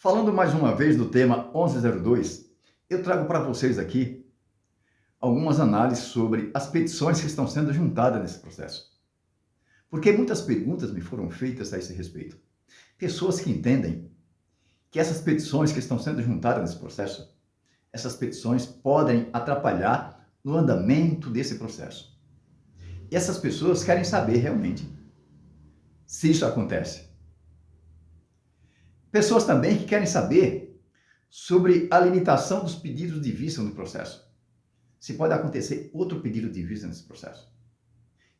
Falando mais uma vez do tema 1102, eu trago para vocês aqui algumas análises sobre as petições que estão sendo juntadas nesse processo. Porque muitas perguntas me foram feitas a esse respeito. Pessoas que entendem que essas petições que estão sendo juntadas nesse processo, essas petições podem atrapalhar no andamento desse processo. E essas pessoas querem saber realmente se isso acontece. Pessoas também que querem saber sobre a limitação dos pedidos de vista no processo. Se pode acontecer outro pedido de vista nesse processo.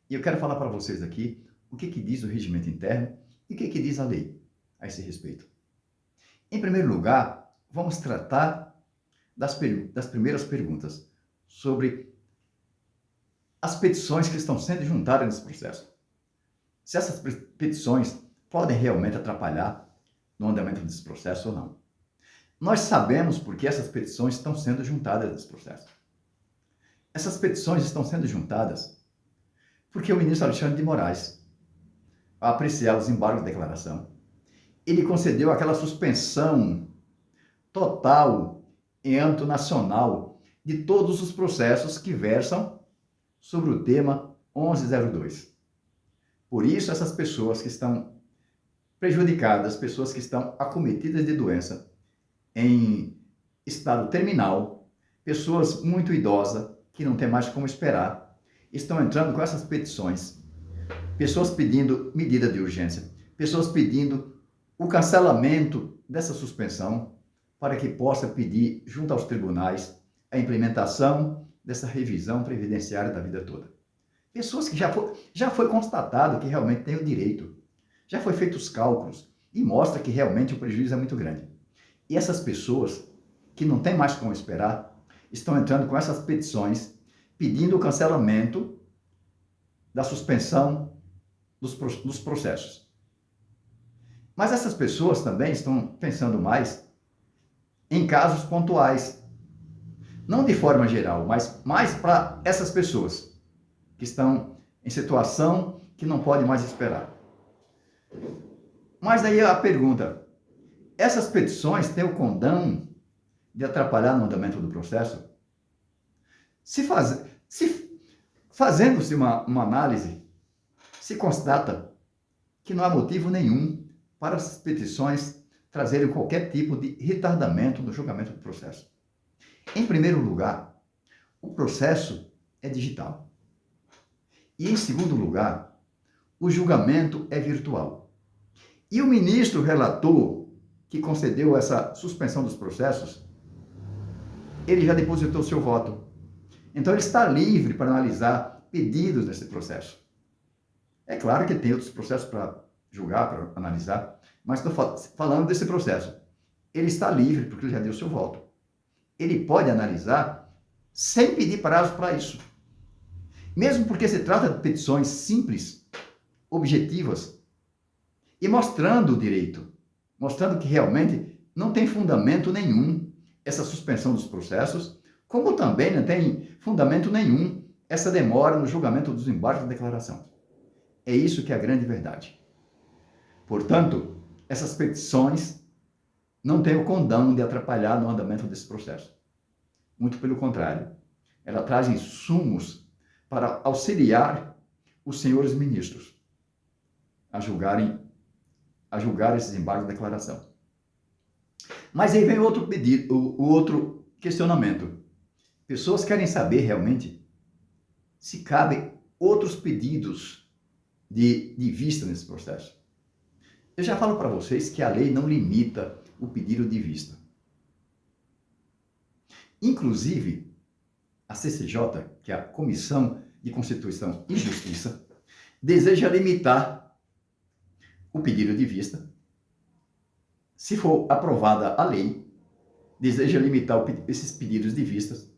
E eu quero falar para vocês aqui o que diz o regimento interno e o que diz a lei a esse respeito. Em primeiro lugar, vamos tratar das primeiras perguntas sobre as petições que estão sendo juntadas nesse processo. Se essas petições podem realmente atrapalhar no andamento desse processo ou não. Nós sabemos porque essas petições estão sendo juntadas nesse processo. Essas petições estão sendo juntadas porque o ministro Alexandre de Moraes, ao apreciar os embargos de declaração, ele concedeu aquela suspensão total em âmbito nacional de todos os processos que versam sobre o tema 1102. Por isso, essas pessoas que estão prejudicadas, pessoas que estão acometidas de doença em estado terminal, pessoas muito idosas que não tem mais como esperar, estão entrando com essas petições. Pessoas pedindo medida de urgência, pessoas pedindo o cancelamento dessa suspensão para que possa pedir junto aos tribunais a implementação dessa revisão previdenciária da vida toda. Pessoas que já foi constatado que realmente têm o direito. Já foi feito os cálculos e mostra que realmente o prejuízo é muito grande. E essas pessoas que não têm mais como esperar, estão entrando com essas petições pedindo o cancelamento da suspensão dos processos. Mas essas pessoas também estão pensando mais em casos pontuais. Não de forma geral, mas mais para essas pessoas que estão em situação que não pode mais esperar. Mas aí a pergunta, essas petições têm o condão de atrapalhar no andamento do processo? Fazendo-se uma análise, se constata que não há motivo nenhum para essas petições trazerem qualquer tipo de retardamento no julgamento do processo. Em primeiro lugar, o processo é digital. E em segundo lugar, o julgamento é virtual. E o ministro relator que concedeu essa suspensão dos processos, ele já depositou seu voto. Então, ele está livre para analisar pedidos nesse processo. É claro que tem outros processos para julgar, para analisar, mas estou falando desse processo. Ele está livre porque ele já deu seu voto. Ele pode analisar sem pedir prazo para isso. Mesmo porque se trata de petições simples, objetivas, e mostrando o direito, mostrando que realmente não tem fundamento nenhum essa suspensão dos processos, como também não tem fundamento nenhum essa demora no julgamento dos embargos de declaração. É isso que é a grande verdade. Portanto, essas petições não têm o condão de atrapalhar no andamento desse processo. Muito pelo contrário, elas trazem insumos para auxiliar os senhores ministros a julgar esses embargos de declaração. Mas aí vem outro pedido, o outro questionamento. Pessoas querem saber realmente se cabem outros pedidos de vista nesse processo. Eu já falo para vocês que a lei não limita o pedido de vista. Inclusive, a CCJ, que é a Comissão de Constituição e Justiça, deseja limitar o pedido de vista. Se for aprovada a lei, deseja limitar esses pedidos de vistas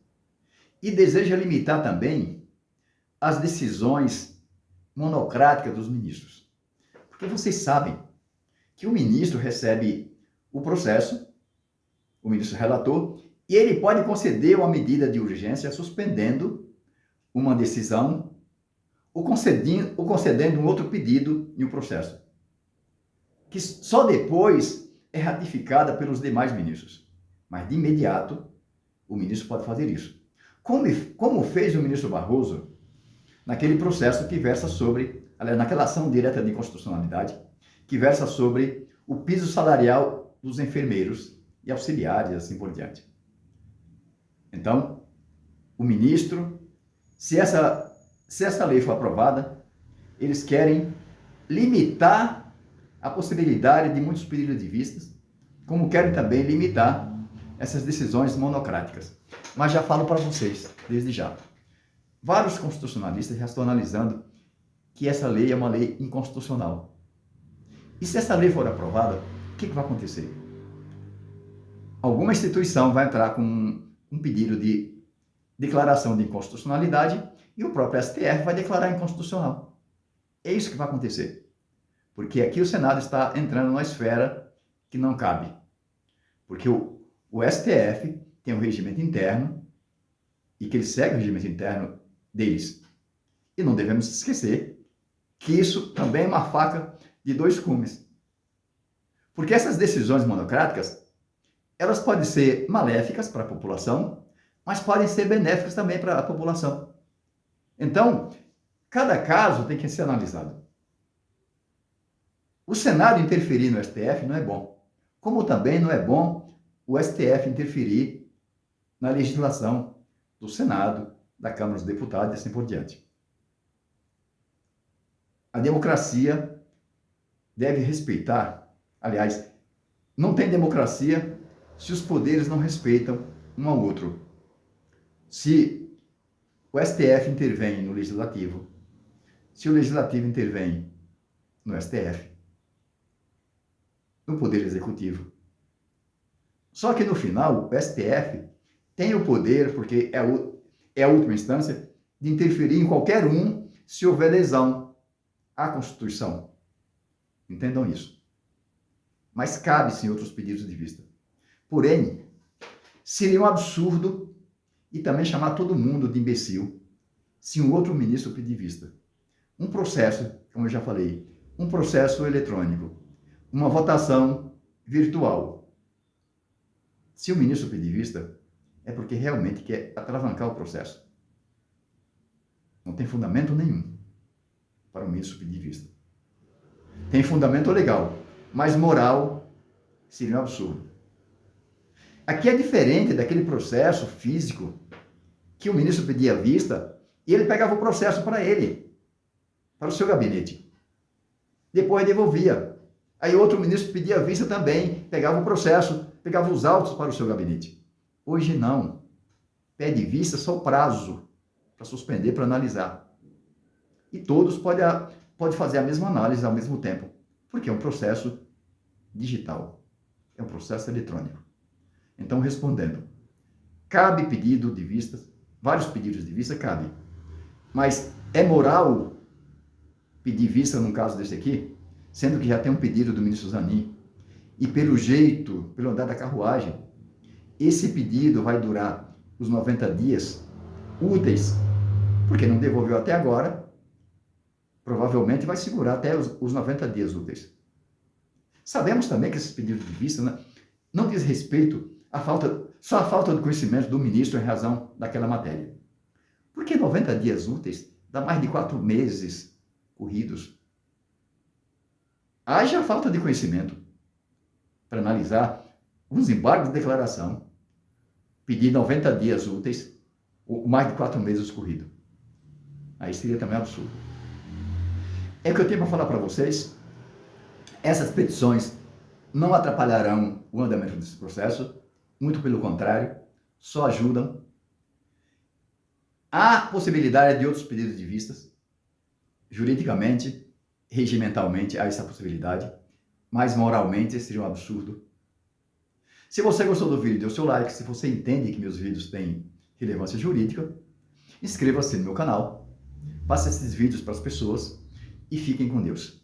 e deseja limitar também as decisões monocráticas dos ministros. Porque vocês sabem que o ministro recebe o processo, o ministro relator, e ele pode conceder uma medida de urgência suspendendo uma decisão ou concedendo um outro pedido em um processo. Que só depois é ratificada pelos demais ministros. Mas, de imediato, o ministro pode fazer isso. Como fez o ministro Barroso naquele processo que versa sobre, aliás, naquela ação direta de inconstitucionalidade, que versa sobre o piso salarial dos enfermeiros e auxiliares, assim por diante. Então, o ministro, se essa lei for aprovada, eles querem limitar a possibilidade de muitos pedidos de vistas, como querem também limitar essas decisões monocráticas. Mas já falo para vocês, desde já. Vários constitucionalistas já estão analisando que essa lei é uma lei inconstitucional. E se essa lei for aprovada, o que vai acontecer? Alguma instituição vai entrar com um pedido de declaração de inconstitucionalidade e o próprio STF vai declarar inconstitucional. É isso que vai acontecer. Porque aqui o Senado está entrando numa esfera que não cabe. Porque o STF tem um regimento interno e que ele segue o regimento interno deles. E não devemos esquecer que isso também é uma faca de dois gumes. Porque essas decisões monocráticas, elas podem ser maléficas para a população, mas podem ser benéficas também para a população. Então, cada caso tem que ser analisado. O Senado interferir no STF não é bom. Como também não é bom o STF interferir na legislação do Senado, da Câmara dos Deputados e assim por diante. A democracia deve respeitar, aliás, não tem democracia se os poderes não respeitam um ao outro. Se o STF intervém no Legislativo, se o Legislativo intervém no STF, no Poder Executivo. Só que no final, o STF tem o poder, porque é a última instância, de interferir em qualquer um se houver lesão à Constituição. Entendam isso. Mas cabe sim outros pedidos de vista. Porém, seria um absurdo e também chamar todo mundo de imbecil se um outro ministro pedir vista. Um processo, como eu já falei, um processo eletrônico, uma votação virtual. Se o ministro pedir vista, é porque realmente quer atravancar o processo. Não tem fundamento nenhum para o ministro pedir vista. Tem fundamento legal, mas moral seria um absurdo. Aqui é diferente daquele processo físico que o ministro pedia vista e ele pegava o processo para ele, para o seu gabinete. Depois devolvia. Aí outro ministro pedia vista também, pegava o processo, pegava os autos para o seu gabinete. Hoje não. Pede vista só o prazo para suspender, para analisar. E todos podem fazer a mesma análise ao mesmo tempo, porque é um processo digital, é um processo eletrônico. Então, respondendo, cabe pedido de vistas, vários pedidos de vista cabe, mas é moral pedir vista num caso desse aqui, sendo que já tem um pedido do ministro Zanin, e pelo jeito, pelo andar da carruagem, esse pedido vai durar os 90 dias úteis, porque não devolveu até agora, provavelmente vai segurar até os 90 dias úteis. Sabemos também que esses pedidos de vista não diz respeito só à falta de conhecimento do ministro em razão daquela matéria. Porque 90 dias úteis dá mais de 4 meses corridos. Haja falta de conhecimento para analisar os embargos de declaração, pedir 90 dias úteis, ou mais de 4 meses corridos. Aí seria também absurdo. É o que eu tenho para falar para vocês. Essas petições não atrapalharão o andamento desse processo, muito pelo contrário, só ajudam. Há possibilidade de outros pedidos de vistas, juridicamente, regimentalmente há essa possibilidade, mas moralmente seria um absurdo. Se você gostou do vídeo, dê o seu like. Se você entende que meus vídeos têm relevância jurídica, inscreva-se no meu canal, passe esses vídeos para as pessoas e fiquem com Deus.